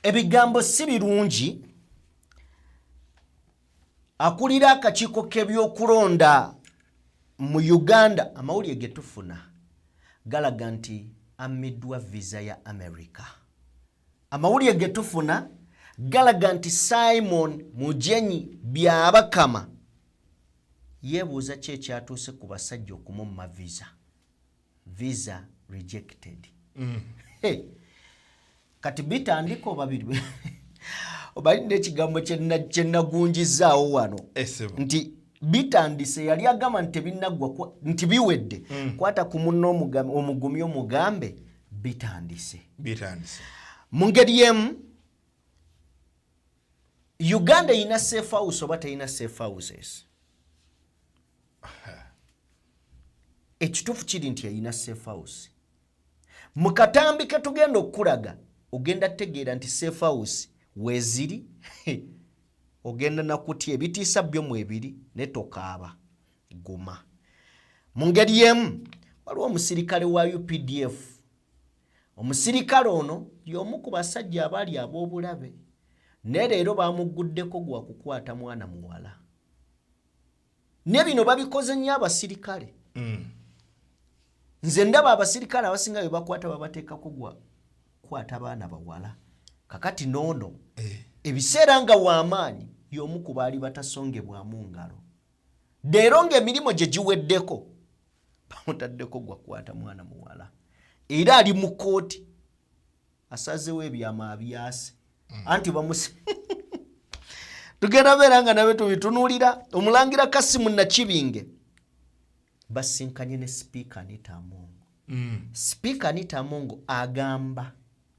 Ebigambo si birungi. Akulira akakiiko k'ebyokulonda mu Uganda amawulire ge tufuna galaga nti ammiddwa visa ya America. Amawulire ge tufuna galaga nti Simon Mujenyi Byabakama yeebuuza ki ekyatuuse ku basajja okumumma visa. Visa rejected. Hey. Kati bitandika babiri obali n'ekigambo kye nagunjizaawo wano nti bitandise yali agamba nti tebinaggwa nti biwedde kwata ku munno omugumi omugambe bitandise. Mu ngeri y'emu Uganda ina safe house oba teyina safe houses? Ekituufu kiri nti yayina safe house. Mu katambi ke tugenda okulaga ogenda tegeera nti safe house weziri ogenda nakutya ebitiisa byo mu ebiri ne tokaaba guma. Mu ngeri y'emu waliwo omusirikale wa UPDF. Omusirikale ono y'omu ku basajja abaali ab'obulabe ne leero baamuguddeko gwa kukwata mwana muwala. Ne bino babikoze nnyo abasirikale. Nze ndaba abasirikale abasinga bye bakwata babateekako gwa kukwata baana bawala. Kakati noono ebiseera nga w'amaanyi y'omu ku baali batasongebwamu ngalo. Leero ng'emirimu gye giweddeko bamutaddeko gwa kukwata mwana muwala. Era ali mu kkooti asazeewo ebyama abyase. Anti tugenda beera nga nabe tubitunuulira. Omulangira Kasimu Nakibinge basinkanye ne Sipiika Anita Among. Sipiika Anita Among agamba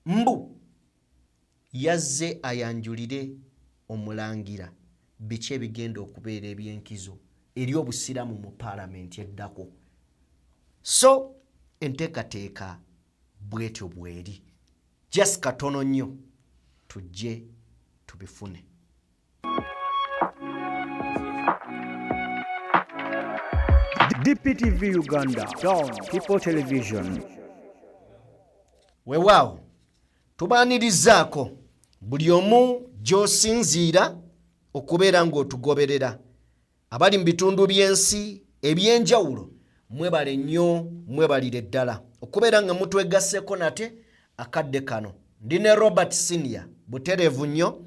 mbu yazze ayanjulire omulangira biki ebigenda okubeera ebyenkizo eri obusiramu mu Paalamenti eddako. So enteekateeka bwetyo bweri. Just katono nnyo tujje tubifune. DPTV Uganda, Dawn People Television. Weewaawo tubaanirizaako buli omu gy'osinziira okubeera ng'otugoberera. Abali mu bitundu by'ensi eby'enjawulo mwebale nnyo, mwebalire ddala okubeera nga mutwegasseeko nate akadde kano. Ndi ne Robert Senior butereevu nnyo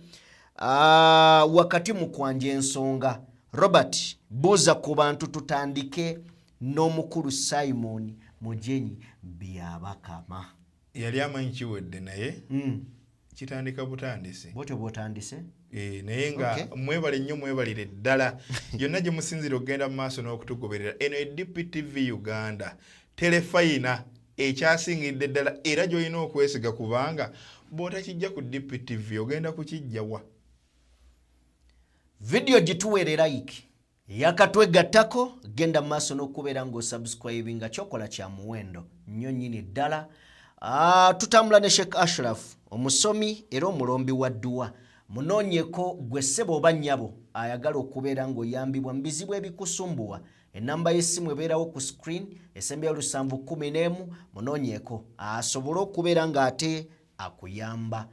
wakati mu kwanja ensonga. Robert, buuza ku bantu tutandike n'omukulu Simon Mujenyi Byabakama. Yali amanyi kiwedde naye kitandika butandise. Bwotyo bwotandise? Naye nga mwebale nnyo mwebalire ddala yonna gye musinzira okugenda mu maaso n'okutugoberera. Eno DPTV Uganda telefayina ekyasingidde ddala era gy'olina okwesiga kubanga bw'otakijja ku DPTV ogenda kukijjawa. Video gituweerera like yakatwegattako genda maaso n'okubeera ng'osubscribinga kyokola kya muwendo nnyo nnyini ddala. Tutambula ne Sheikh Ashraf omusomi era omulombi wa dduwa. Munoonyeko gwe ssebo oba nnyabo ayagala okubeera ng'oyambibwa mu bizibu ebikusumbuwa. Ennamba y'essimu ebeerawo ku screen esembya 711 munoonyeko asobole okubeera ng'ate akuyamba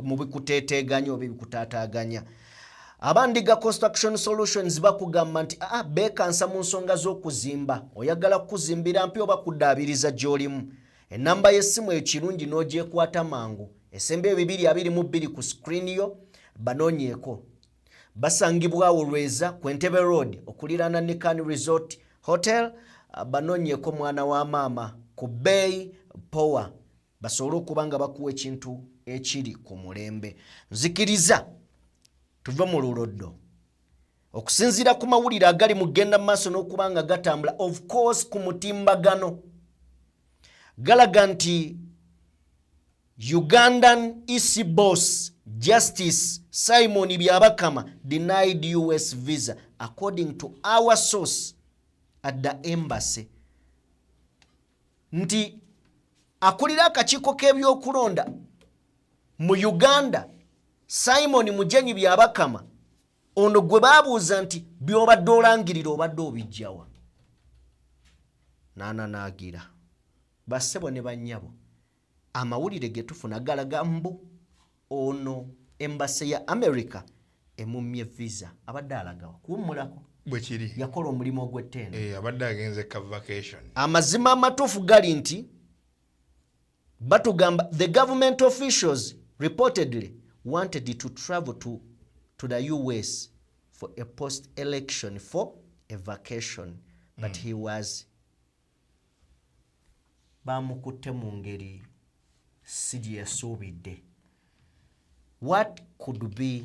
mu bikuteeteeganya oba ebikutaataaganya. Abandiga Construction Solutions bakugamba nti beekansa mu nsonga z'okuzimba. Oyagala kuzimbira mpi oba kuddaabiriza gy'olimu. Ennamba y'essimu ekirungi n'ogyekwata mangu. Esembya 222 ku screen yo banoonyeko. Basangibwa Olweza ku Entebbe Road okuliraana ne Can Resort Hotel. Banoonyeko mwana wa maama ku Bay Power basobole okuba nga bakuwa ekintu ekiri ku mulembe. Nzikiriza tuve mu luloddo okusinziira ku mawulire agali mu genda maaso n'okuba nga gatambula of course ku mutimbagano galaga nti Ugandan EC boss Justice Simon Byabakama denied US visa according to our source at the embassy. Nti akulira akakiiko k'ebyokulonda mu Uganda Simon Mujenyi Byabakama ono gwe baabuuza nti by'obadde olangirira obadde obijjawa. Naana naagira bassebo ne bannyabo amawulire ge tufuna galaga mbu ono embassy ya America emumye visa abadde alagawa kuwummulako bwe kiri yakola omulimu ogw'ettendo abadde agenze ka vacation. Amazima amatuufu gali nti batugamba the government officials reportedly wanted to travel to the US for a post-election for a vacation, but he was bamukutte mu ngeri si gye yasuubidde. What could be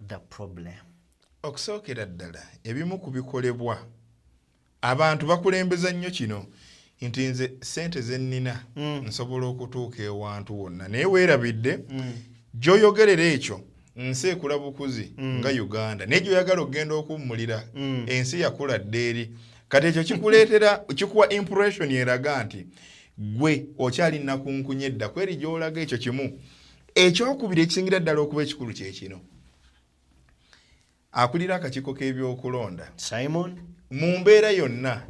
the problem? Okusookera ddala ebimu ku bikolebwa abantu bakulembeza nnyo kino nti nze ssente ze nnina nsobola okutuuka ewantu wonna naye weerabidde gy'oyogerera ekyo nsi ekula bukuzi nga Uganda naye gy'oyagala okugenda okuwummulira ensi yakula ddeeri kati ekyo kikuleetera kikuwa impression eraga nti gwe okyali nakunkunye edda kweri gy'olaga ekyo kimu. Ekyokubiri ekisingira ddala okuba ekikulu kye kino akulira akakiiko k'ebyokulonda Simon mu mbeera yonna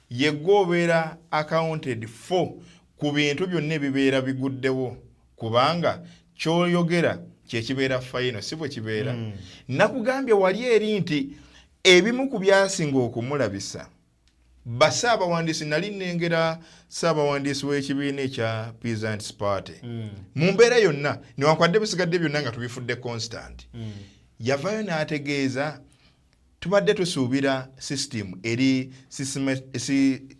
yeggwe obeera accounted for ku bintu byonna ebibeera biguddewo kubanga ky'oyogera kyekibeera final si bwe kibeera. Nakugambye wali eri nti ebimu ku byasinga okumulabisa basaabawandiisi nali nnengera saabawandiisi w'ekibiina ekya Peasants Party mu mbeera yonna newankwadde bisigadde byonna nga tubifudde constant yavayo n'ategeeza tubadde tusuubira system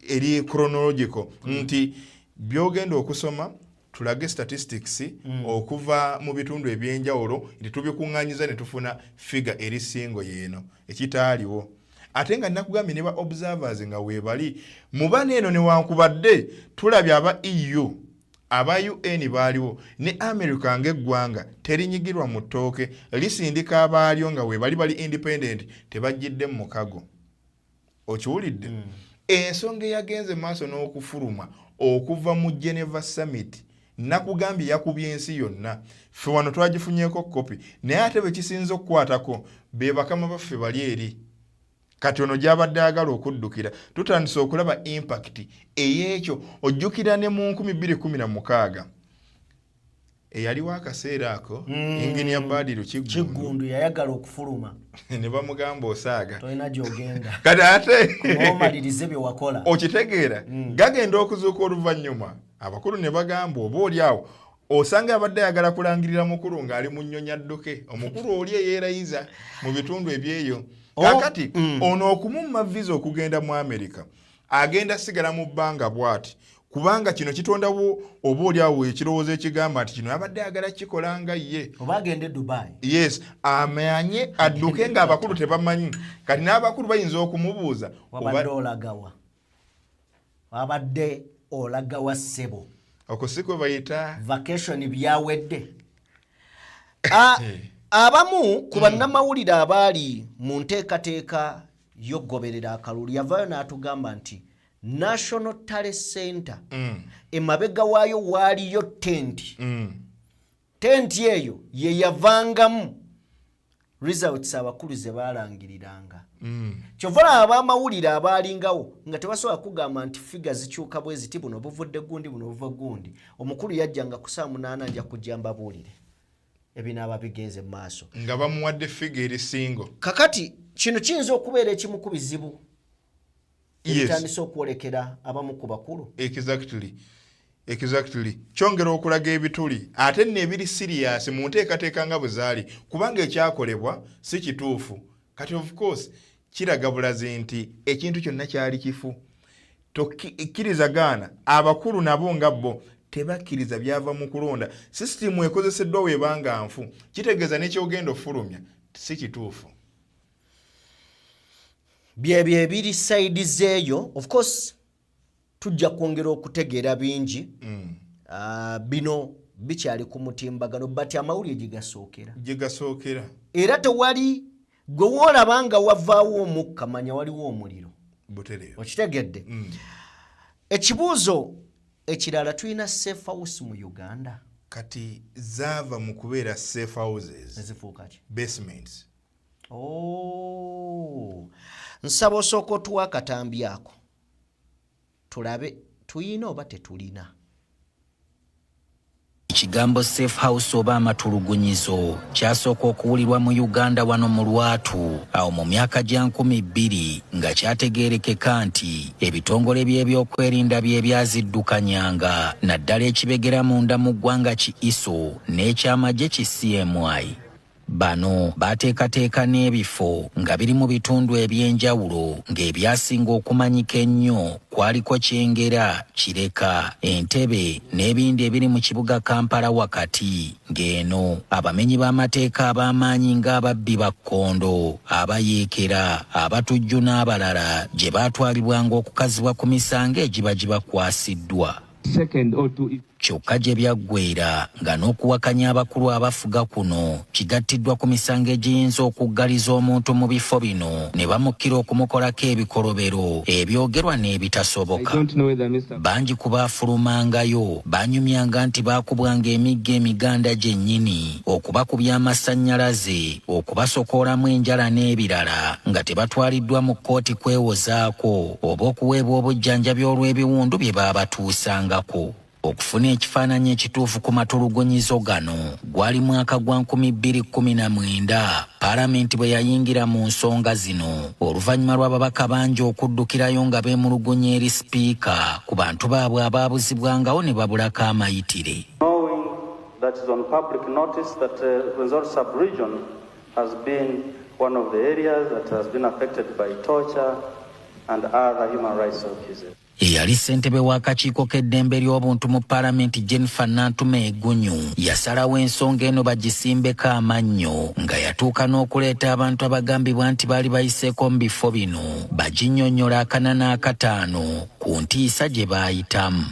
eri chronological nti byogenda okusoma tulage statistics okuva mu bitundu ebyenjawulo nti tubikuŋŋaanyiza ne tufuna figure eri singo yeeno ekitaaliwo ate nga nakugambye ne ba observers nga weebali mu bano eno newankubadde tulabye aba EU aba UN baaliwo ne America ng'eggwanga terinyigirwa mu ttooke lisindika abaalyo nga weebali bali independent tebajjidde mu mukago. Okiwulidde? Ensonga eyagenze maaso n'okufuluma okuva mu Geneva Summit nakugambye yakubye ensi yonna ffe wano twagifunyeeko kopi naye ate bwe kisinza okukwatako be bakama baffe bali eri kati ono gy'abadde ayagala okuddukira tutandise okulaba impact ey'ekyo ojjukira ne mu 2016 eyaliwo akaseera ako Engineer Badru Kiggundu yayagala okufuluma ne bamugamba osaaga tolina gy'ogenda kati ate omalirize bye wakola okitegeera gagenda okuzuuka oluvannyuma abakulu ne bagamba oba oli awo osanga abadde ayagala kulangirira mukulu ng'ali mu nnyonyi adduke omukulu oli eyeerayiza mu bitundu ebyeyo kakati ono okumumma visa okugenda mu America agenda sigala mu bbanga bw'ati kubanga kino kitondawo oba oli awo ekirowoozo ekigamba nti kino abadde ayagala kikola nga ye oba agende Dubai. Yes amanye adduke ng'abakulu tebamanyi kati n'abakulu bayinza okumubuuza wabadde olagawa wabadde olagawa ssebo okusiko bayita vacation byawedde. Abamu ku bannamawulire abaali mu nteekateeka y'okugoberera akalulu yavaayo n'atugamba nti National Talent Center emabega waayo waaliyo tenti. Tenti eyo ye yavangamu results abakulu ze baalangiriranga. Kyova ab'amawulire abaalingawo nga tebasobola kugamba nti figa zikyuka bwe ziti buno buvudde gundi buno buva gundi. Omukulu yajjanga ku saa 8 ajja kujja mbabuulire ebinaaba bigenze mu maaso nga bamuwadde figa eri singo. Kakati kino kiyinza okubeera ekimu ku bizibu Yes. okwolekera abamu ku bakulu. Exactly. Kyongera okulaga ebituli ate n'ebiri serious mu nteekateeka nga bwe zaali kubanga ekyakolebwa si kituufu. Kati of course kiraga bulazi nti ekintu kyonna kyali kifu. Tokkirizagaana abakulu nabo nga bo tebakkiriza byava mu kulonda. Sisitimu ekozeseddwa weebanga nfu kitegeeza n'ekyogenda ofulumya si kituufu. Byebyo ebiri side zeeyo of course tujja kwongera okutegeera bingi bino bikyali ku mutimbagano but amawulire gigasookera era tewali gwe woolaba nga wavaawo omukka manya waliwo omuliro butereevu okitegedde. Ekibuuzo ekirala tulina safe house mu Uganda kati zaava mu kubeera safe houses ezifuuka ki basements. Nsaba osooka otuwa akatambi ako tulabe tuyina oba tetulina. Kigambo safe house oba amatulugunyizo kyasooka okuwulirwa mu Uganda wano mu Lwatu awo mu myaka gya 2000 nga kyategeerekeka nti ebitongole by'ebyokwerinda bye byaziddukanyanga naddala ekibegera munda mu ggwanga ki ISO n'ekyamagye ki CMI. Bano bateekateeka n'ebifo nga biri mu bitundu eby'enjawulo ng'ebyasinga okumanyika ennyo kwaliko Kyengera, Kireka, Entebbe n'ebindi ebiri mu kibuga Kampala wakati ng'eno abamenyi b'amateeka ab'amaanyi ng'ababbi ba kkondo, abayeekera, abatujju n'abalala gye baatwalibwanga okukazibwa ku misango egiba gibakwasiddwa. Kyokka gye byaggweera nga n'okuwakanya abakulu abafuga kuno kigattiddwa ku misango egiyinza okuggaliza omuntu mu bifo bino ne bamukkira okumukolako ebikolobero ebyogerwa n'ebitasoboka. Bangi ku baafulumangayo banyumyanga nti baakubwanga emigga emiganda gyennyini, okubakubya amasannyalaze, okubasokoolamu enjala n'ebirala nga tebatwaliddwa mu kkooti kwewozaako oba okuweebwa obujjanjabi olw'ebiwundu bye baabatuusangako. Okufuna ekifaananyi ekituufu ku matulugunyizo gano gwali mwaka gwa 2019 Paalamenti bwe yayingira mu nsonga zino oluvannyuma lw'ababaka bangi okuddukirayo nga beemulugunya eri sipiika ku bantu baabwe abaabuzibwangawo ne babulako amayitire. That is on public notice that Rwenzori sub-region has been one of the areas that has been affected by torture and other human rights abuses. Eyali ssentebe w'akakiiko k'eddembe ly'obuntu mu Paalamenti Jennifer Nantume Egunyu yasalawo ensonga eno bagisimbeko amannyo nga yatuuka n'okuleeta abantu abagambibwa nti baali bayiseeko mu bifo bino baginnyonnyola 45 ku ntiisa gye baayitamu.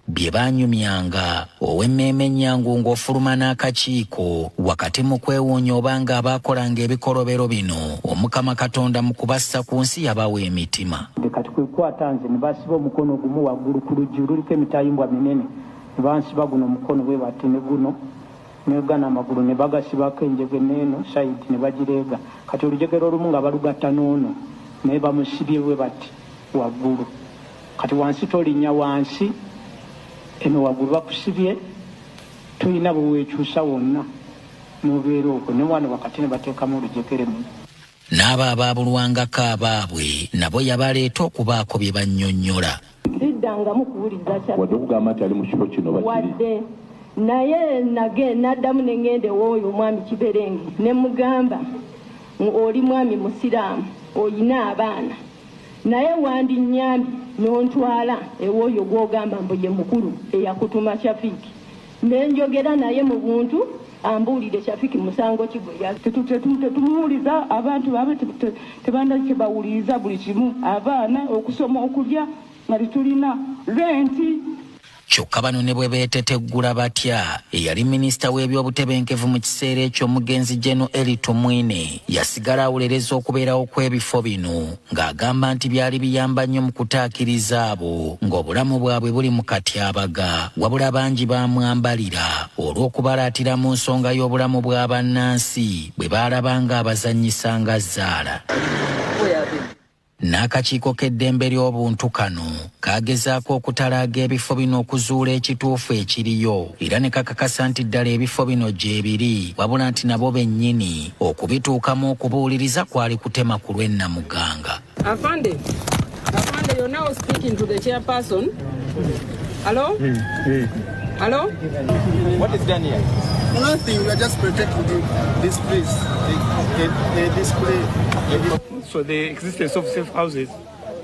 Bye baanyumyanga ow'emmeeme Nnyangu ng'ofuluma n'akakiiko wakati mu kwewuunya obanga abaakolanga ebikolobero bino Omukama Katonda mu kubassa ku nsi yabawa emitima. Kati kwekwata nze ne basiba omukono gumu waggulu ku luggi luliko emitayimbwa minene ne bansiba guno omukono bwe bati ne guno negana amagulu ne bagasibako enjege n'eno sayidi ne bagireega kati olujegero olumu nga balugatta n'ono naye bamusibye bwe bati waggulu kati wansi tolinnya wansi eno waggulu bakusibye tulina bwe weekyusa wonna n'obeera okwo ne wano wakati ne bateekamu olujegeremu. N'abo abaabulwangako abaabwe nabo yabaleeta okubaako bye bannyonnyola. Siddangamu kuwuliza wadde naye naddamu ne ŋŋende w'oyo omwami Kiberenge ne mugamba oli mwami musiraamu oyina abaana naye wandinnyambi n'ontwala ew'oyo gw'ogamba mbu ye mukulu eyakutuma Shafiki ne njogera naye mu buntu ambuulire Shafiki musango kigwe tetumuwuliza abantu baabe tebandakye bawuliriza buli kimu abaana okusoma okulya nga tetulina renti. Kyokka bano ne bwe beeteteggula batya eyali minisita w'ebyobutebenkevu mu kiseera ekyo Mugenzi Jeno Eli Tumwine yasigala awulereza okubeerawo kw'ebifo bino ng'agamba nti byali biyamba nnyo mu kutaakiriza abo ng'obulamu bwabwe buli mu katyabaga wabula bangi baamwambalira olw'okubalaatira mu nsonga y'obulamu bwa bannansi bwe baalabanga abazannyisanga zzaala. N'akakiiko k'eddembe ly'obuntu kano kagezaako okutalaaga ebifo bino okuzuula ekituufu ekiriyo era ne kakakasa nti ddala ebifo bino gye biri wabula nti nabo bennyini okubituukamu okubuuliriza kwali kutema ku lw'ennamuganga. Afande, you're now speaking to the chairperson. Hello? Hello? What is done here? Nothing, we are just protecting this place, the display. So the existence of safe houses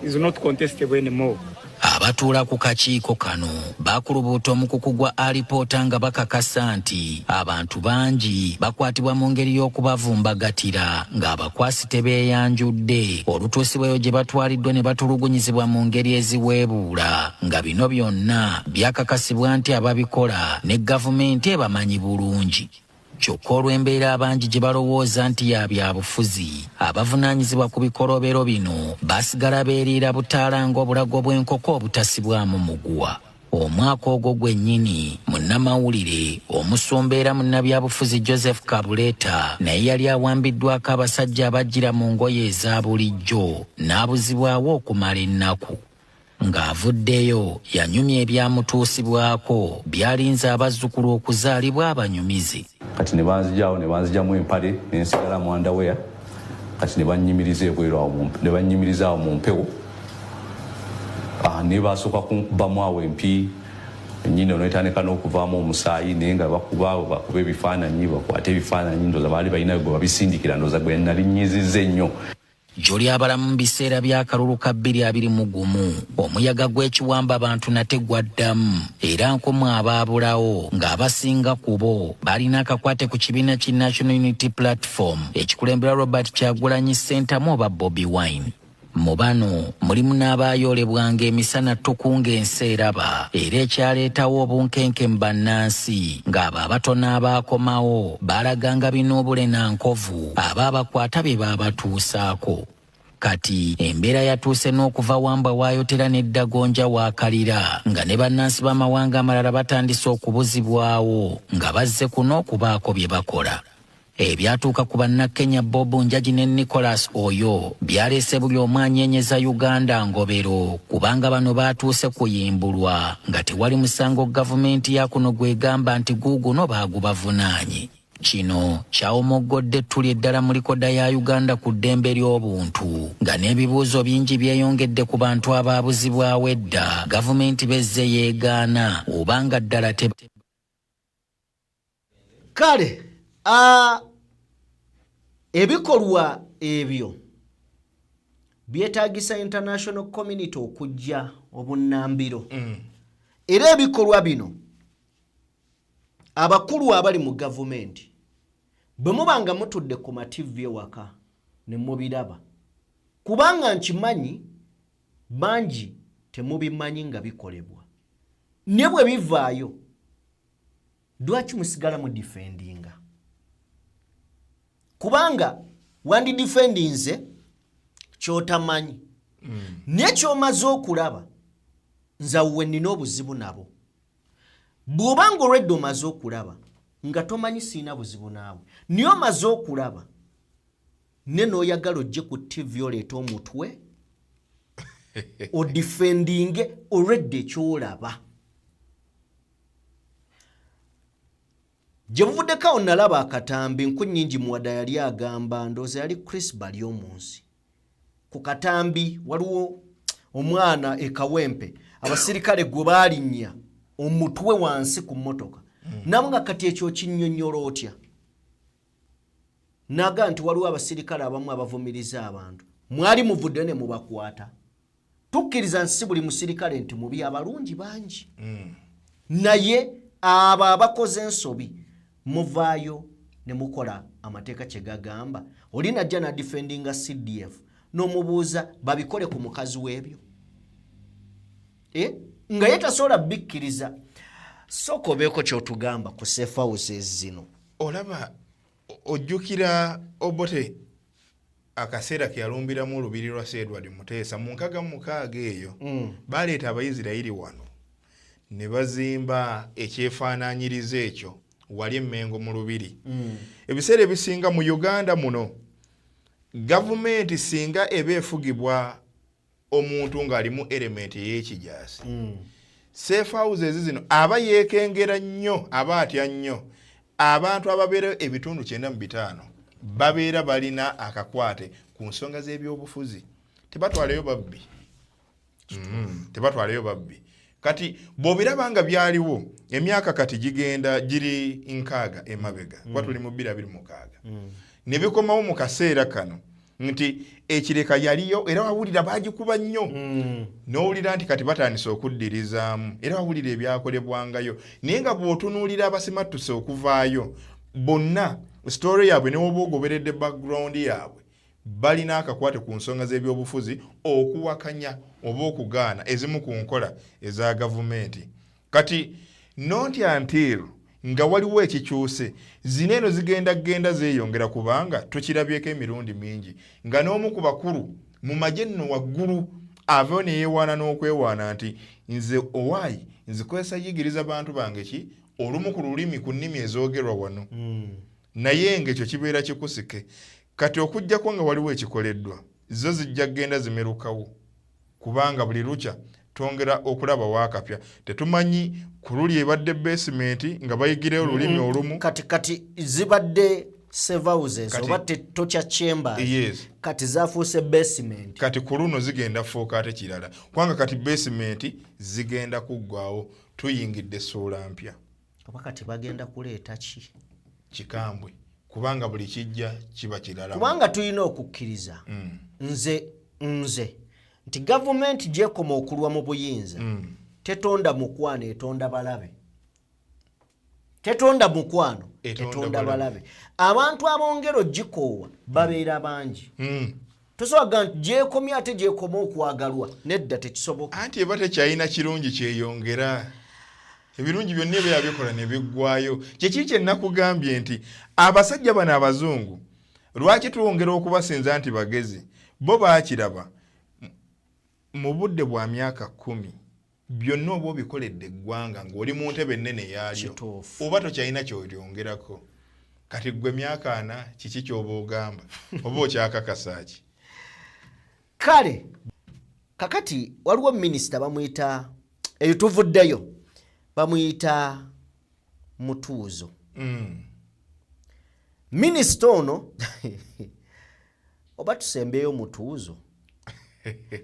is not contestable anymore. Abatuula ku kakiiko kano baakulubuuta omukuku gwa alipoota nga bakakasa nti abantu bangi bakwatibwa mu ngeri y'okubavumbagatira ng'abakwasi tebeeyanjudde olutuusibwayo gye batwaliddwa ne batulugunyizibwa mu ngeri eziweebuula nga bino byonna byakakasibwa nti ababikola ne gavumenti ebamanyi bulungi. Kyokka olw'embeera abangi gye balowooza nti ya byabufuzi abavunaanyizibwa ku bikolobero bino basigala beeriira butaala ng'obulago bw'enkoko obutasibwamu muguwa. Omwaka ogwo gwennyini munnamawulire omusumbeera munnabyabufuzi Joseph Kabuleta naye yali awambiddwako abasajja abajjira mu ngoye eza bulijjo n'abuzibwawo okumala ennaku. ng'avuddeyo yanyumya ebyamutuusibwako byalinze abazzukulu okuzaalibwa abanyumizi. Kati ne banzijawo ne banzijamu empale ne nsigala mu underwear kati ne bannyimiriza ebweru awo ne bannyimiriza awo mu mpewo ne basooka kunkubamu awo empi ennyini onetandika n'okuvaamu omusaayi naye nga bakuba ebifaananyi bakwate ebifaananyi ndooza baali balinayo gwe babisindikira ndooza gwe nali nnyizizza ennyo. Gy'oli abalamu mu biseera by'akalulu ka 2021 omuyaga gw'ekiwamba abantu nate gwaddamu era nkomu abaabulawo ng'abasinga ku bo balina akakwate ku kibiina ki National Unity Platform ekikulembera Robert Kyagulanyi Ssentamu oba Bobi Wine. Mu bano mulimu n'abaayoolebwanga emisana tukunga ensi eraba era ekyaleetawo obunkenke mu bannansi ng'abo abato n'abaakomawo baalaganga binoobule na nkovu abaabakwata bye baabatuusaako. Kati embeera yatuuse n'okuva Wambwa w'ayotera n'Eddagonja w'akalira nga ne bannansi b'amawanga amalala batandise okubuzibwawo nga bazze kuno okubaako bye bakola. Ebyatuuka ku bannakenya Bob Njagi ne Nicholas Oyo byaleese buli omu anyeenyeza Uganda ngobero kubanga bano baatuuse kuyimbulwa nga tewali musango gavumenti ya kuno gwegamba nti guuguno baagubavunaanye. Kino kyawomoggodde ettuli eddala mu likoda ya Uganda ku ddembe ly'obuntu nga n'ebibuuzo bingi byeyongedde ku bantu abaabuzibwawo edda gavumenti bezze yeegaana obanga ddala kale ebikolwa ebyo byetaagisa international community okujja obunnambiro era ebikolwa bino abakulu abali mu gavumenti bwe mubanga mutudde ku mativi ewaka ne mubiraba kubanga nkimanyi bangi temubimanyi nga bikolebwa ne bwe bivaayo lwaki musigala mu defendinga kubanga wandi defendinze kyotamanyi nekyomaze okulaba nzawwe nina obuzibu nabo bw'obanga olwedde omaze okulaba nga tomanyi siina buzibu naawe niye omaze okulaba ne n'oyagala ojje ku TV oleeta omutwe odifendinge olwedde ekyolaba. Gye buvuddeko nalaba akatambi nkunnyingi muwada yali agamba ndooza yali Chris bali omunsi ku katambi waliwo omwana ekawempe abasirikale gwe baalinnya omutwe wansi ku mmotoka namu nga kati ekyo kinnyonnyola otya naga nti waliwo abasirikale abamu abavumiriza abantu mwali muvudde ne mubakwata tukkiriza nsi buli musirikale nti mubi abalungi bangi naye abo abakoze ensobi muvaayo ne mukola amateeka kye gagamba oli najja na defendinga CDF n'omubuuza babikole ku mukazi w'ebyo nga yetasobola bikkiriza sooka obeeko kyotugamba ku safe houses zino. Olaba ojjukira Obote akaseera ke yalumbiramu olubiri lwa Edward Muteesa mu 6 eyo baleeta Abayisirayiri wano ne bazimba ekyefaanaanyiriza ekyo wali Emmengo mu lubiri. Ebiseera ebisinga mu Uganda muno gavumenti singa eba efugibwa omuntu ng'alimu element ey'ekijaasi safe houses zino aba yeekengera nnyo aba atya nnyo abantu ababeera ebitundu 95 babeera balina akakwate ku nsonga z'ebyobufuzi tebatwaleyo babbi tebatwaleyo babbi kati bw'obiraba nga byaliwo emyaka kati gigenda giri 6 emabega kuba tuli mu 2026 ne bikomawo mu kaseera kano nti ekireka yaliyo era wawulira bagikuba nnyo n'owulira nti kati batandise okuddirizaamu era wawulira ebyakolebwangayo naye nga bw'otunuulira abasimattuse okuvaayo bonna story yaabwe ne woba ogoberedde background yaabwe balina akakwate ku nsonga z'ebyobufuzi okuwakanya oba okugaana ezimu ku nkola eza gavumenti kati not until nga waliwo ekikyuse zino eno zigenda zeeyongera kubanga tukirabyeko emirundi mingi nga n'omu ku bakulu mu magye nno waggulu aveyo ne yeewaana n'okwewaana nti nze owaayi nzikozesa yigiriza bantu bange ki olumu ku lulimi ku nnimi ezoogerwa wano naye ng'ekyo kibeera kikusike kati okujjako nga waliwo ekikoleddwa zo zijja kgenda zimerukawo kubanga buli lukya twongera okulaba waakapya tetumanyi kululi ebadde basement nga bayigireyo olulimi olumu kati zibadde server houses oba tocha chambers kati zafuuse basement kati ku luno zigenda fuuka ate kirala kubanga kati basement zigenda kuggwawo tuyingidde ssuula mpya oba kati bagenda kuleeta ki kikambwe kubanga buli kijja kiba kirala kubanga tulina okukkiriza nze nti gavumenti gyekoma okulwa mu buyinza tetonda mukwano etonda balabe tetonda mukwano etonda balabe abantu abongero gikoowa babeera bangi tosobola nti gyekomye ate gyekoma okwagalwa nedda tekisoboka anti eba tekyalina kirungi kyeyongera ebirungi byonna ebya bikola ne biggwayo kyekiri kye nakugambye nti abasajja bano abazungu lwaki tuwongera okubasinza nti bagezi bo baakiraba mu budde bwa myaka 10 byonna oba obikoledde eggwanga ng'oli mu ntebe ennene yaalyo oba tokyalina kyolyongerako kati gwe myaka 4 kiki ky'oba ogamba oba okyakakasa ki kale kakati waliwo minisita bamuyita eyo tuvuddeyo bamuyita Mutuuzo minisita ono oba tusembeyo Mutuuzo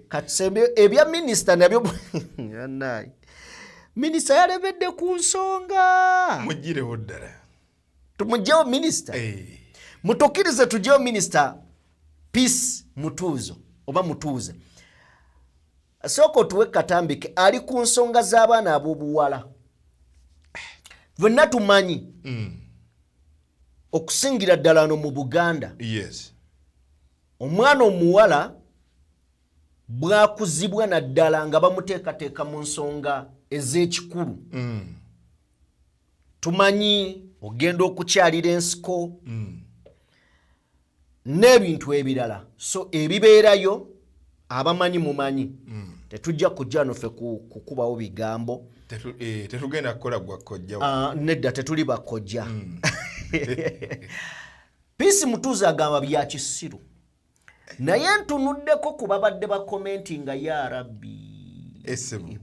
katusembeyo ebya minisita nabyo yanayi minisita yalebedde ku nsonga mugirewo ddala tumugyewo minisita mutukirize tugyewo minisita Peace Mutuuzo oba Mutuuze soko tuwe katambike ali ku nsonga z'abaana ab'obuwala Vonna tumanyi okusingira ddala no mu Buganda omwana omuwala bwakuzibwa naddala nga bamuteekateeka mu nsonga ez'ekikulu tumanyi ogenda okukyalira ensiko n'ebintu ebirala so ebibeerayo abamanyi mumanyi tetujja kujja nofe kukubawo bigambo tetugenda kukola gwa kojja nedda tetuli bakojja Peace Mutuuzo agamba bya kisiru naye ntunuddeko ku babadde bakomentinga ya rabbi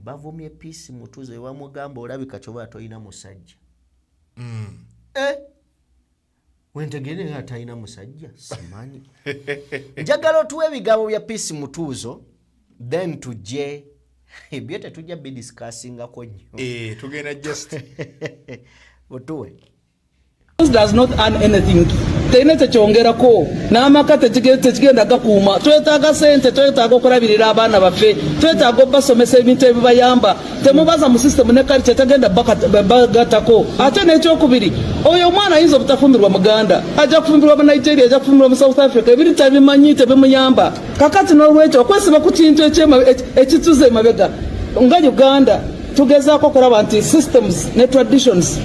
bavumye Peace Mutuuzo ewamugamba olabika kyoba toyina musajja wentegere nga talina musajja simanyi njagala otuwa ebigambo bya Peace Mutuuzo then tujje ebyo tetujja bidiscussingako nnyo tugenda just otuwe does not earn anything tene tekyongerako n'amaka tekigenda gakuuma twetaaga sente twetaaga okulabirira abaana baffe twetaaga obasomesa ebintu ebibayamba temubaza mu system ne kali kyetagenda bagatako ate n'ekyokubiri oyo omwana ayinza obutafumbirwa Muganda ajja kufumbirwa mu Nigeria ajja kufumbirwa mu South Africa ebiri tabimanyi tebimuyamba kakati n'olwekyo okwesiba ku kintu ekituze emabega nga Uganda tugezaako okulaba nti systems ne traditions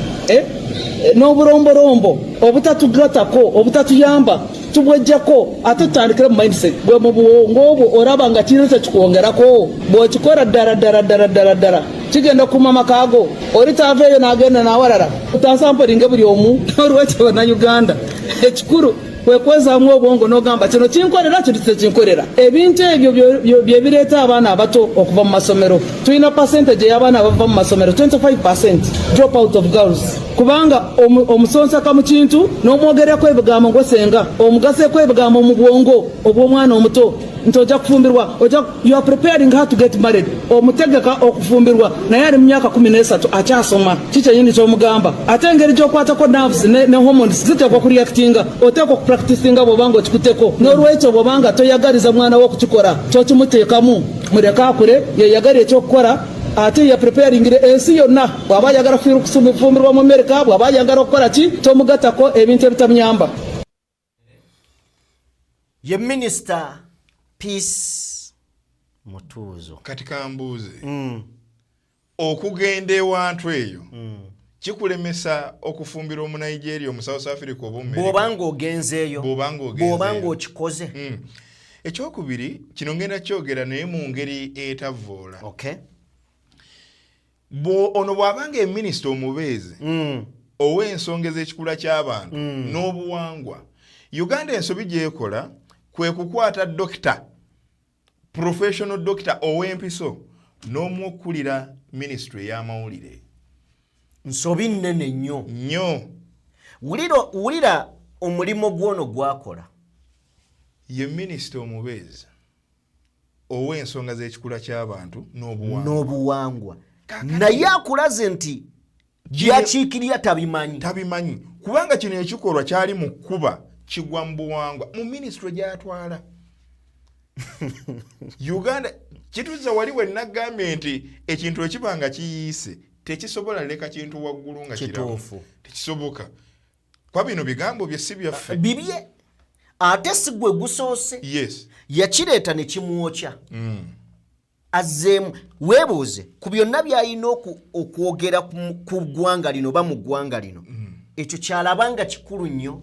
n'obulombolombo obutatugatako obutatuyamba tubwejjako ate tutandikire mu mindset bwe mu buwongo obwo olaba nga kirina tekikuwongerako bw'okikola ddala kigenda okuma amakaago oli taaveeyo n'agenda n'awalala utasampolinge buli omu n'olwekyo bannayuganda ekikulu kwekwezaamu obwongo n'ogamba kino kinkolera kino tekinkolera ebintu ebyo bye bireeta abaana abato okuva mu masomero tulina percentage ey'abaana abava mu masomero 25% drop out of girls kubanga omusonsaka mu kintu n'omwogerako ebigambo ng'osenga omugaseeko ebigambo mu bwongo obw'omwana omuto nti ojja kufumbirwa you are preparing her to get married omutegeka okufumbirwa naye ali mu myaka 13 akyasoma kikyenyini ky'omugamba ate engeri gy'okwatako nerves ne hormones ziteekwa kureactinga oteekwa okupracticinga bw'obanga okikuteko n'olwekyo bw'obanga toyagaliza mwana wo okukikola kyokimuteekamu muleke akule yeyagali ekyokukola ate ya preparingire ensi yonna bw'aba ayagala kufumbirwa mu Amerika bw'aba ayagala okukola ki tomugatako ebintu ebitamuyamba ye minisita Peace Mutuuzo kati kambuuze okugenda ewantu eyo kikulemesa okufumbira omu Nigeria omu South Africa bw'obanga ogenzeeyo bw'obanga okikoze ekyokubiri kino ngenda kyogera naye mu ngeri etavvoola ono bw'abanga eminisita omubeezi ow'ensonga ez'ekikula ky'abantu n'obuwangwa Uganda ensobi gy'ekola kwe kukwata dokita professional doctor ow'empiso n'omukulira ministry y'amawulire nsobi nnene nnyo wulira omulimo gwono gwakola ye minisita omubeezi ow'ensonga z'ekikula ky'abantu n'obuwangwa naye akulaze nti byakiikirira tabimanyi kubanga kino ekikolwa kyali mu kkuba kigwa mu buwangwa mu minisitule gy'atwala Uganda kituuza wali we nagambye nti ekintu ekiba nga kiyiise tekisobola leka kintu waggulu nga kituufu tekisoboka kwa bino bigambo bye si byaffe bibye ate si gwe gusoose yakireeta ne kimwokya azzeemu weebuuze ku byonna by'alina okwogera ku ggwanga lino oba mu ggwanga lino ekyo kyalabanga kikulu nnyo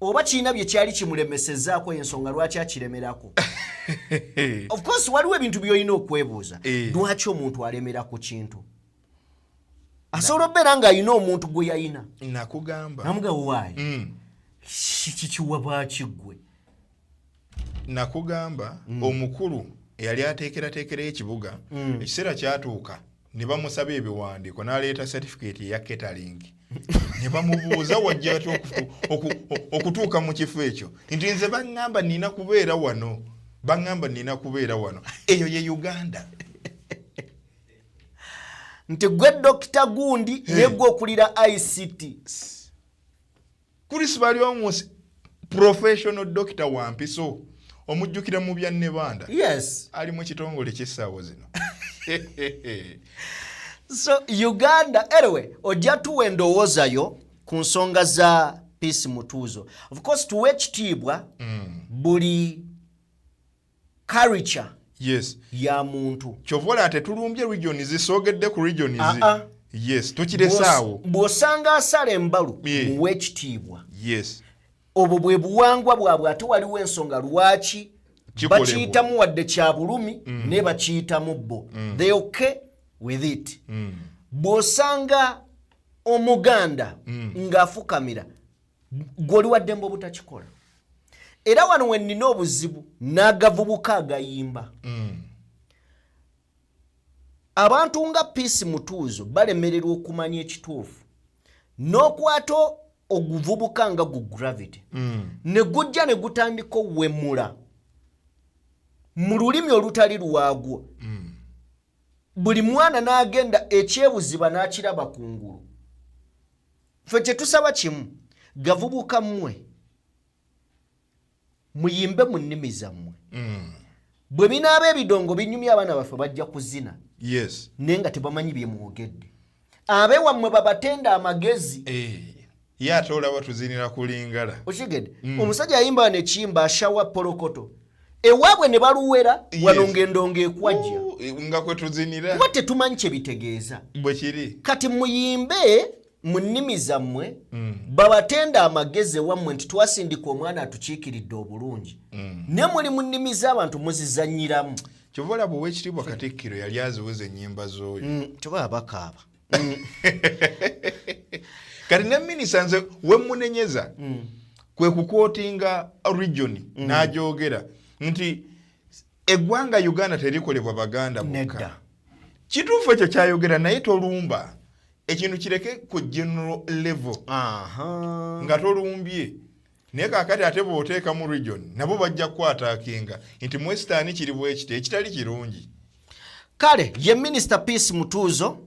oba kirina bye kyali kimulemesezaako ensonga lwaki akiremerako of course waliwo ebintu by'olina okwebuuza lwaki omuntu alemera ku kintu asobola okubeera ng'alina omuntu gwe yalina nakugamba namugawaayi kikiwa bwakiggwe nakugamba omukulu eyali ateekerateekerayo ekibuga ekiseera kyatuuka ne bamusaba ebiwandiiko n'aleeta certificate eya catering ne bamubuuza wajja okutuuka mu kifo ekyo nti nze baŋŋamba nnina kubeera wano eyo ye Uganda nti gwe Dr. Gundi yegwe okulira ICT Chris Baryomusi professional doctor wa mpiso omujjukira mu bya Nebanda ali mu kitongole ky'essaawo zino so Uganda anyway ojja tuwa endowoozayo ku nsonga za Peace Mutuuzo of course tuwe ekitiibwa buli culture ya muntu kyovola ate tulumbye region zisoogedde ku region tukiressaawo bw'osanga asala embalu muwe ekitiibwa obwo bwe buwangwa bwabwe ate waliwo ensonga lwaki bakiyitamu wadde kya bulumi ne bakiyitamu bo they okay with it bw'osanga omuganda ng'afukamira gw'oli waddembe obutakikola era wano we nnina obuzibu n'agavubuka agayimba abantu nga Peace Mutuuzo balemererwa okumanya ekituufu n'okwata oguvubuka nga gu gravity ne gujja ne gutandika owemmula mu lulimi olutali lwagwo buli mwana n'agenda ekyebuziba n'akiraba kungulu ffe kye tusaba kimu gavubuka mmwe muyimbe mu nnimi zammwe bwe binaaba ebidongo binyumya abaana baffe bajja kuzina naye nga tebamanyi bye mwogedde abeewammwe babatenda amagezi ye ate olaba tuzinira kulingala okigedde omusajja ayimba nekiyimba ashawa polokoto ewaabwe ne baluwera wano ng'endongo ekwajja nga kwe tuzinira kuba tetumanyi kye bitegeeza bwe kiri kati muyimbe mu nnimi zammwe babatenda amagezi ewammwe nti twasindika omwana atukiikiridde obulungi ne muli mu nnimi z'abantu muzizannyiramu kyova olaba ow'ekitiibwa Katikkiro yali aziweza ennyimba z'oyo kyova bakaaba kati ne minisita nze wemunenyeza kwe kukootinga region n'agyogera nti eggwanga Uganda terikolebwa baganda bokka kituufu ekyo kyayogera naye tolumba ekintu kireke ku general level nga tolumbye naye kaakati ate bw'oteeka mu region nabo bajja kukwataakinga nti mu Western kiri bwekiti ekitali kirungi kale ye Minister Peace Mutuuzo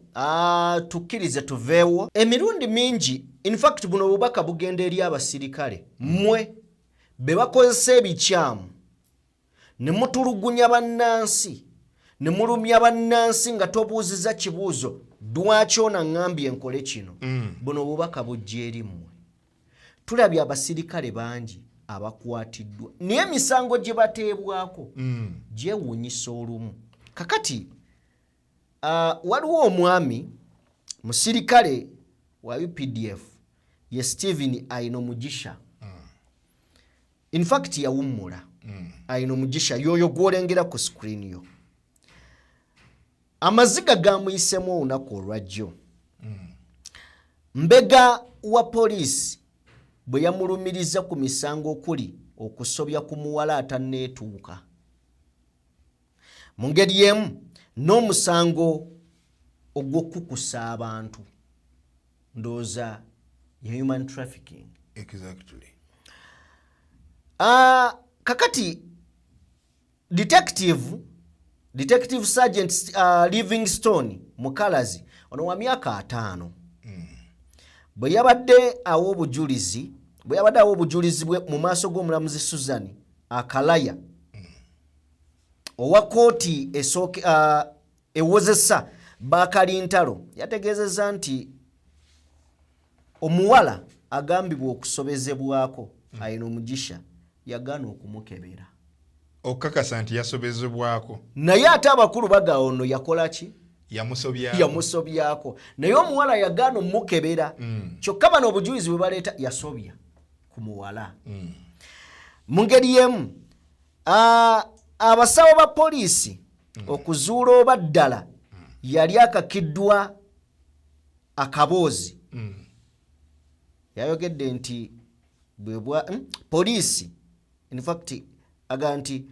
tukkirize tuveewo emirundi mingi in fact buno obubaka bugenda eri abasirikale mmwe be bakozesa ebikyamu ne mutulugunya bannansi ne mulumya bannansi nga tobuuziza kibuuzo lwaki onaŋŋambye enkole kino buno obubaka bujja eri mmwe tulabye abasirikale bangi abakwatiddwa naye emisango gye bateebwako gyewuunyisa olumu kakati waliwo omwami musirikale wa UPDF ye Stephen Aino Mugisha in fact yawummula Aino Mugisha yoyo gwolengera ku screen yo amaziga gamuyisemu olunaku olwajjo mbega wa poliisi bwe yamulumiriza ku misango okuli okusobya ku muwala atanneetuuka mu ngeri emu n'omusango ogw'okukusa abantu ndowooza ya human trafficking. Exactly. Kakati Detective Sergeant Livingstone Mukalazi ono wa myaka 5 bwe yabadde awo obujulizi bwe mu maaso g'omulamuzi Susan Akalaya owa kooti ewozesa Bakalintalo yategeezezza nti omuwala agambibwa okusobezebwako ayina omugisha yagaana okumukebera. Okakasa nti yasobezebwako. Naye ate abakulu bagawo ono yakola ki? Yamusobyako. Naye omuwala yagaana omukebera. Kyokka bano obujulizi bwe baleeta yasobya ku muwala. Mu ngeri emu abasawo ba poliisi okuzuula oba ddala yali akakiddwa akaboozi. Yayogedde nti poliisi in fact aga nti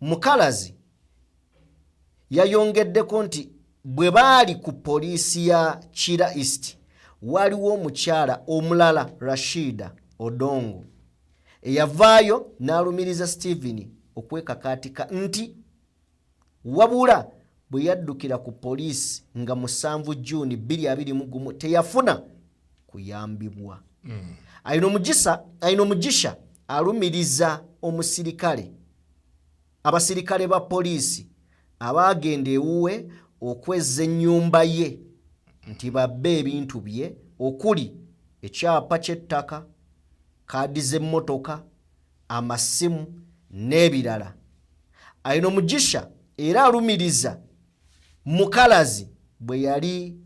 Mukalazi yayongeddeko nti bwe baali ku poliisi ya Kira East waliwo omukyala omulala Rashida Odongo eyavaayo n'alumiriza Stephen okwekakaatika nti wabula bwe yaddukira ku poliisi nga mu 7 June 2021 teyafuna kuyambibwa. Ayina omugisha alumiriza omusirikale abasirikale ba poliisi abaagenda ewuwe okwezza ennyumba ye nti babbe ebintu bye okuli ekyapa ky'ettaka, kaadi z'emmotoka, amasimu n'ebirala. Ayina omugisha era alumiriza Mukalazi bwe yali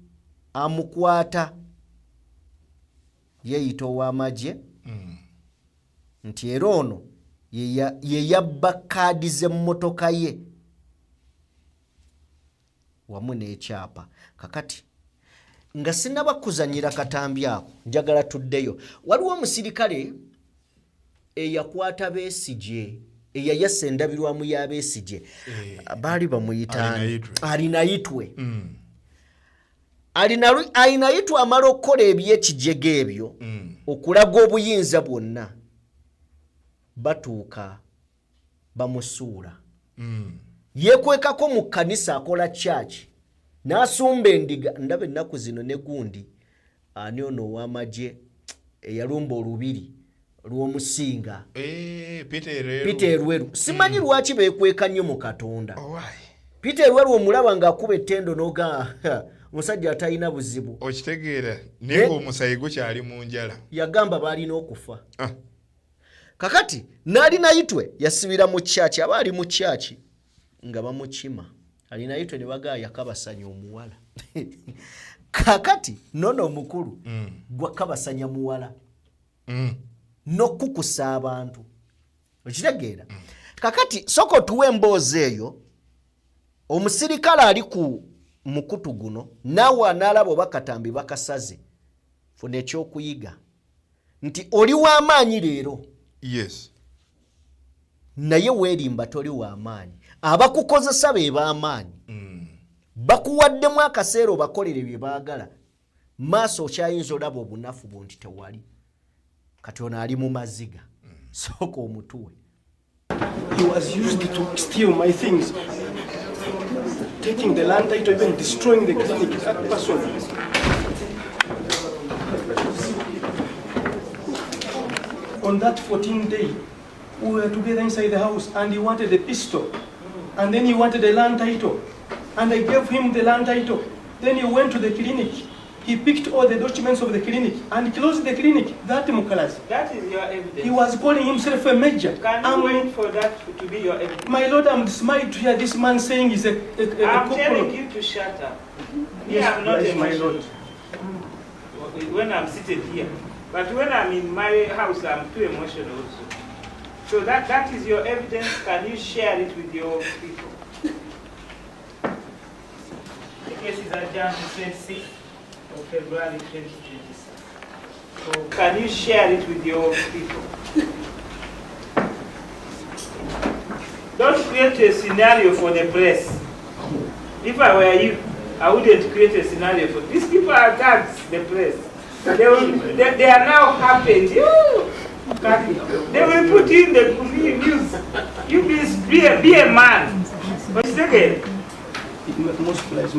amukwata yeeyita ow'amagye nti era ono ye yabba kaadi z'emmotoka ye wamu n'ekyapa. Kakati nga sinnaba kuzanyira katambi ako njagala tuddeyo. Waliwo omusirikale eyakwata Besigye eyayassa endabirwamu ya Besigye baali bamuyita Alinayitwe. Alinayitwe amala okukola ebyekijege ebyo okulaga obuyinza bwonna batuuka bamusuula. Yeekwekako mu kkanisa akola church n'asumba endiga. Ndaba ennaku zino ne gundi ani ono ow'amagye eyalumba olubiri lw'omusinga Peter Erweru. Simanyi lwaki beekweka nnyo mu Katonda. Peter Erweru omulaba ng'akuba ettendo n'oga omusajja atalina buzibu. Okitegeera naye omusayi gukyali mu njala. Yagamba baalina okufa. Kakati n'Alinayitwe yasibira mu church abaali mu church nga bamukima. Alinayitwe ne bagaa yakabasanya omuwala. Kakati nono omukulu gwakabasanya muwala n'okukusa abantu. Okitegeera? Kakati soko tuwe emboozi eyo omusirikale ali ku mukutu guno naawe anaalaba oba katambi bakasaze funa ekyokuyiga nti oli w'amaanyi leero. Yes. Naye weerimba toli w'amaanyi. Abakukozesa be b'amaanyi. Bakuwaddemu akaseera obakolere bye baagala. Maaso okyayinza olaba obunafu bwo nti tewali. Kati ono ali mu maziga. Sooka omutuwe. He was used to steal my things. Taking the land title, even destroying the clinic. That person. On that 14th day, we were together inside the house and he wanted a pistol. And then he wanted a land title. And I gave him the land title. Then he went to the clinic. He picked all the documents of the clinic and closed the clinic. That Mukalazi. That is your evidence. He was calling himself a major. Can you wait for that to be your evidence? My lord, I'm dismayed to hear this man saying he's a I'm telling you to shut up. Yes, I'm not my lord. When I'm seated here. But when I'm in my house, I'm too emotional also. So that is your evidence. Can you share it with your people? The case is adjourned to 26th of February 2026. So can you share it with your people? don't create a scenario for the press. If I were you, I wouldn't create a scenario for these people are thugs, the press. They are now happened. They will put in the news. You be a man. But second,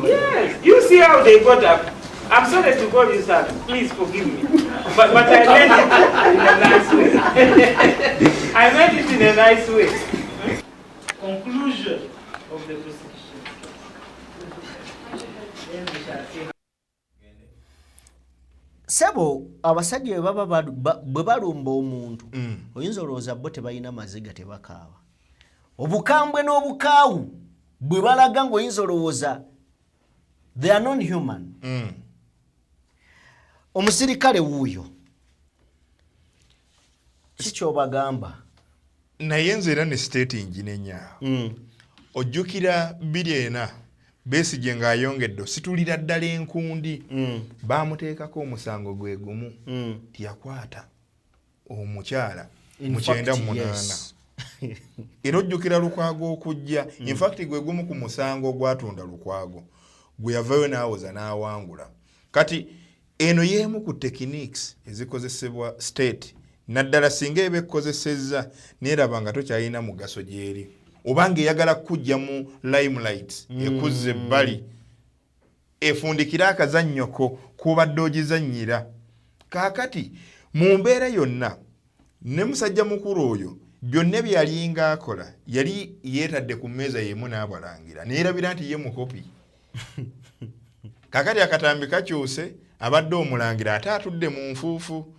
yes, you see how they got up. I'm sorry to call you sir. Please forgive me. But I meant it in a nice way. I meant it in a nice way. Conclusion of the prosecution. Then we shall see. Sebo abasajja bwe balumba omuntu oyinza olowooza bo tebalina maziga tebakaawa. Obukambwe n'obukaawu bwe balaga ng'oyinza olowooza they are non-human. Omusirikale wuuyo si kyobagamba naye nze era ne stating n'ennyaawo ojjukira 24 Besigye ng'ayongedde situlira ddala enkundi baamuteekako omusango gwe gumu tiyakwata omukyala mu 98 era ojjukira Lukwago okujja in fact gwe gumu ku musango gwatunda Lukwago gwe yavayo n'awoza n'awangula kati eno y'emu ku techniques ezikozesebwa state naddala singa ebekkozesezza neeraba nga tokyalina mugaso gyeri obange yagala kujja mu limelight ekuzze ebbali efundikira akazannyoko kubadde ogizannyira kaakati mu mbeera yonna ne musajja mukulu oyo byonna bye yalinga akola yali yeetadde ku mmeeza yemu n'abalangira neerabira nti ye mukopi kaakati akatambi kakyuse abadde omulangira ate atudde mu nfuufu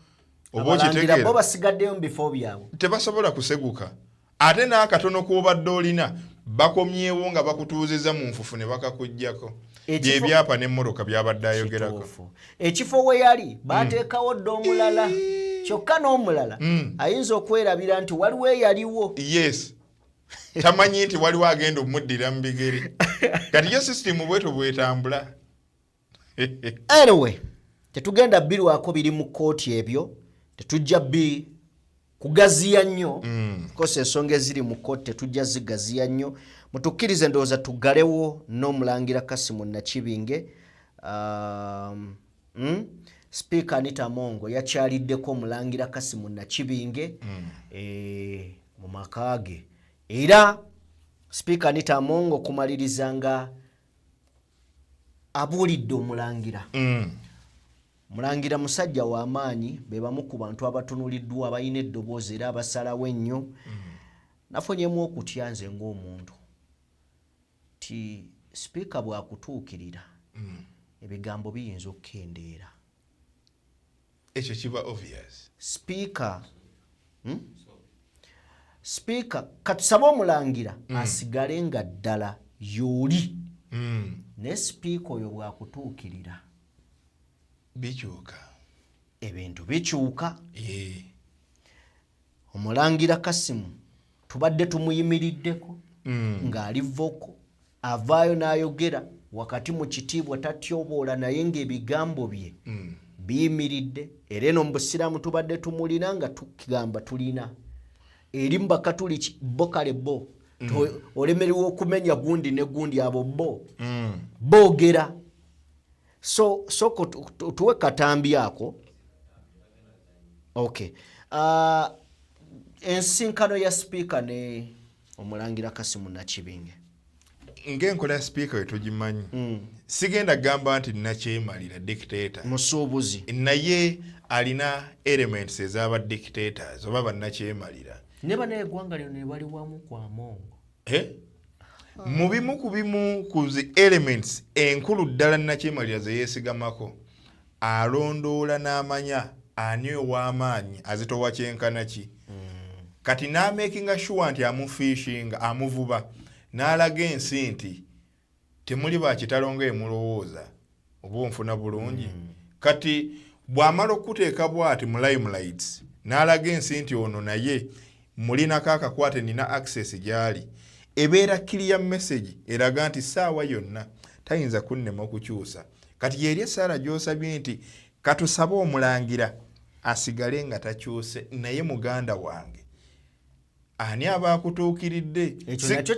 oba okitegeera bo basigaddeyo mu bifo byabwe tebasobola kuseguka ate n'akatono k'obadde olina bakomyewo nga bakutuuzizza mu nfufu ne bakakuggyako byebyapa n'emmotoka byabadde ayogerako ekifo we yali baateekawo dda omulala kyokka n'omulala ayinza okwerabira nti waliwo eyaliwo yes tamanyi nti waliwo agenda omuddira mu bigere kati yo sisitimu bweto bwetambula anyway tetugenda birwako biri mu kooti ebyo tetujja kugaziya nnyo kosa ensonga eziri mu kooti tetujja zigaziya nnyo mutukkirize ndowooza tuggalewo n'omulangira Kasimu Nakibinge Speaker Anita Mongo yakyaliddeko omulangira Kasimu Nakibinge mu maka ge era Speaker Anita Mongo okumaliriza nga abuulidde omulangira mulangira musajja w'amaanyi be bamu ku bantu abatunuliddwa abalina eddoboozi era abasalawo ennyo nafonyemu okutya nze ng'omuntu ti sipiika bw'akutuukirira ebigambo biyinza okukendeera ekyo kiba obvious sipiika katusabe omulangira asigale nga ddala y'oli ne sipiika oyo bw'akutuukirira bikyuka ebintu bikyuka omulangira Kasimu tubadde tumuyimiriddeko ng'ali voko avaayo n'ayogera wakati mu kitiibwa tatyoboola naye ng'ebigambo bye biyimiridde era eno mu busiraamu tubadde tumulina nga tukigamba tulina eri mu bakatuliki bo kale bo olemererwa okumenya gundi ne gundi abo bo boogera so tuwe katambi ako okay ensinkano ya speaker ne omulangira Kasimu Nakibinge ng'enkola ya speaker we tugimanyi sigenda gamba nti nakyemalira dictator musuubuzi naye alina elements ez'aba dictators oba bannakyemalira ne bannaeggwanga lino ne bali wamu kwa Mongo mu bimu ku bimu ku zi elements enkulu ddala nakyemalira ze yeesigamako alondoola n'amanya ani ow'amaanyi azitowa kyenkana ki kati n'amakinga sure nti amufishinga amuvuba n'alaga ensi nti temuli bakitalo ng'emulowooza oba onfuna bulungi kati bw'amala okuteeka bw'ati mu limelights n'alaga ensi nti ono naye mulinako akakwate nina access gy'ali ebeera clear message eraga nti saawa yonna tayinza kunnema okukyusa kati yeri esaala gy'osabye nti katusabe omulangira asigale nga takyuse naye muganda wange ani abakutuukiridde ekyo nakyo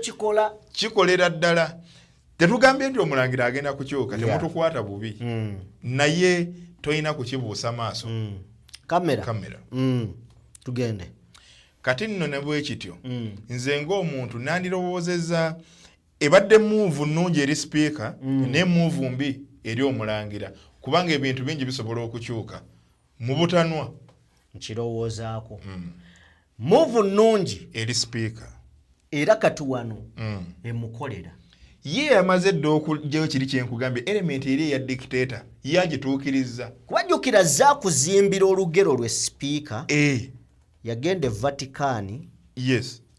kikolera ddala. Tetugambye nti omulangira agenda kukyuka temutukwata bubi naye toyina kukibuusa maaso kamera tugende kati nno ne bwe kityo nze ng'omuntu nandirowoozezza ebadde muuvu nnungi eri sipiika ne muuvu mbi eri omulangira kubanga ebintu bingi bisobola okukyuka mu butanwa nkirowoozaako muuvu nnungi eri sipiika era kati wano emukolera ye yamaze dda okugyayo kiri kyenkugambye elementi eri eya dictator yagituukirizza kubajjukira za kuzimbira olugero lwe sipiika yagenda Vatican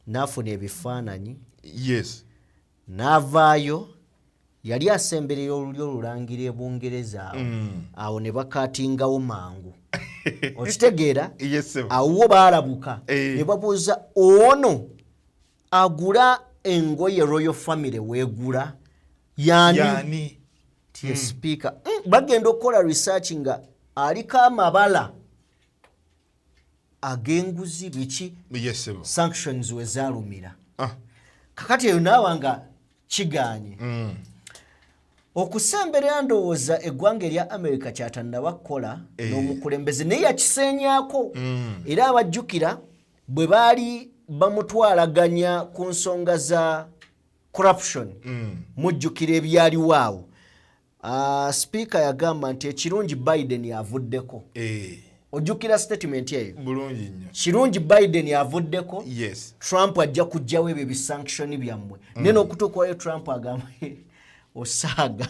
n'afuna ebifaananyi n'avaayo yali asemberera olulyo olulangira Bungereza awo ne bakatingawo mangu okitegeera awo baalabuka ne babuuza ono agula engoye Royal Family weegula yani tie speaker bagenda okukola research nga aliko amabala agenguzi biki sanctions wezalumira kakati eyo naawanga kiganye okusemberera ndowooza eggwanga erya America kyatandaba kukola n'omukulembeze naye yakisenyaako era abajjukira bwe baali bamutwalaganya ku nsonga za corruption mujjukira ebyaliwo awo speaker yagamba nti ekirungi Biden yavuddeko ojjukira statement eyo bulungi nnyo kirungi Biden yavuddeko Trump ajja kujjawo ebyo bisanction byammwe nene okutuukayo Trump agamba osaaga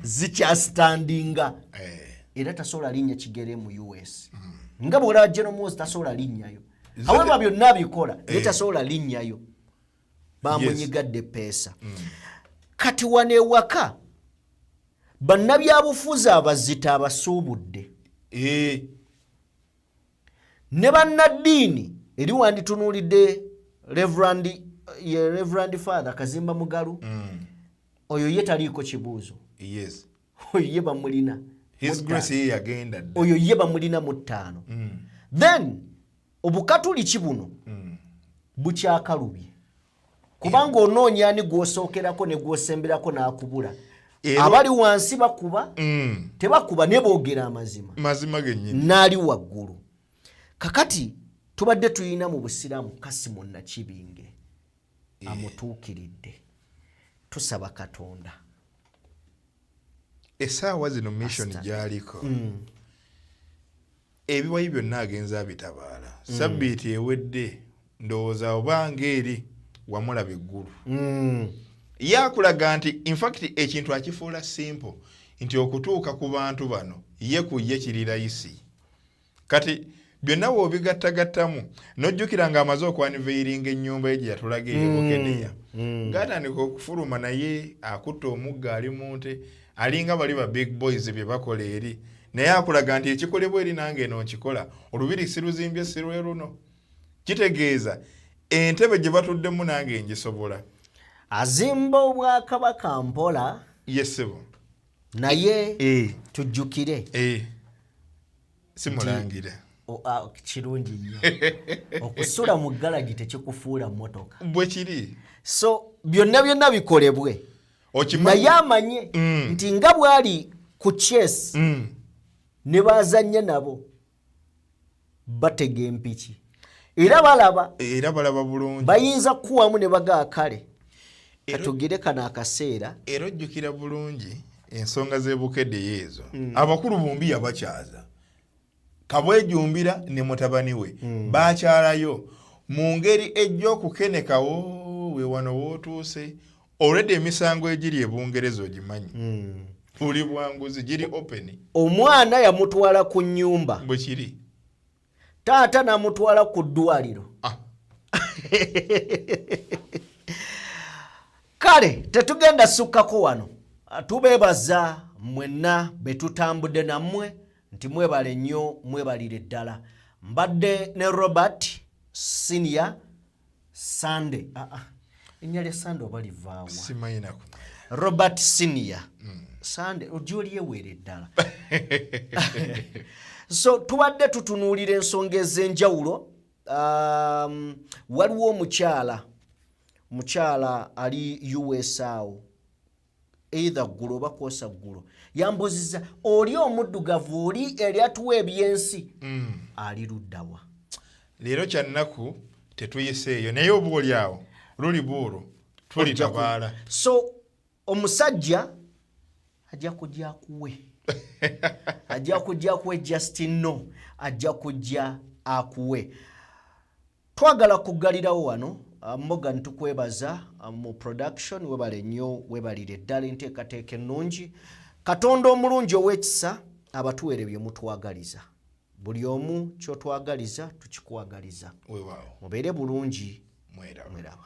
zikyastandinga era tasobola linnya kigere mu US nga bw'olaba General Motors tasobola linnyayo however byonna bikola naye tasobola linnyayo bamunyigadde peesa kati wanewaka bannabyabufuzi abazita abasuubudde ne bannaddiini eri wanditunuulidde Reverend Father Kazimba Mugalu oyo ye taliiko kibuuzo oyo ye bamulina oyo ye bamulina mu 5 then obukatuliki buno bukyakalubye kubanga onoonya ani gw'osookerako ne gw'osemberako n'akubula abali wansi bakuba tebakuba ne boogera amazima gennyini n'ali waggulu kakati tubadde tuyina mu busiraamu Kasimu Nakibinge amutuukiridde tusaba Katonda essaawa zino mission gyaliko ebiwayi byonna agenza abitabaala sabbiiti ewedde ndowooza obanga eri wamulaba eggulu yakulaga nti infact ekintu akifuula simple nti okutuuka ku bantu bano ye ku ye kiri layisi kati byonna bw'obigattagattamu n'ojjukira ng'amaze okwaniveiringa ennyumba ye gye yatulaga eyobukeneya ng'atandika okufuluma naye akutta omugga ali mu nte alinga bali ba big boys bye bakola eri naye akulaga nti ekikolebwa eri nange eno nkikola olubiri siruzimbye sirwe luno kitegeeza entebe gye batuddemu nange ngisobola azimba Obwakabaka mpola yesebo naye tujjukire simulangira kirungi nnyo okusula mu galagi tekikufuula mmotoka bwe kiri so byonna bikolebwe naye amanye nti nga bwali ku chess ne bazanya nabo batega empiki era balaba bulungi bayinza kuwamu ne bagaa kale katugire kana akaseera era ojjukira bulungi ensonga z'ebukedde yeezo abakulu bombi yabakyaza kabwejumbira ne mutabani we bakyalayo mu ngeri ejja okukenekawo we wano wootuuse already emisango egiri ebungereza ogimanyi buli bwanguzi giri open omwana yamutwala ku nnyumba bwe kiri taata namutwala ku ddwaliro kale tetugenda sukkako wano tubeebaza mwenna betutambudde nammwe nti mwebale nnyo mwebalire ddala mbadde ne Robert Senior Sunday ennya lya Sunday oba livaawa simayinaku Robert Senior Sunday ogyolyeweera eddala so tubadde tutunuulira ensonga ez'enjawulo waliwo mukyala ali USAO either ggulo oba kwosa ggulo yambuzizza oli omuddugavu oli eryatuwa ebyensi ali luddawa leero kyannaku tetuyiseeyo naye obuoli awo luli buuro tulitabaala so omusajja ajja kujja kuwe ajja kujja kuwe Justin no ajja kujja akuwe twagala kugalirawo wano Morgan tukwebaza mu production webale nnyo webalire ddala enteekateeka ennungi Katonda omulungi ow'ekisa abatuwere bye mutwagaliza buli omu ky'otwagaliza tukikwagaliza weewaawo mubeere bulungi mweraba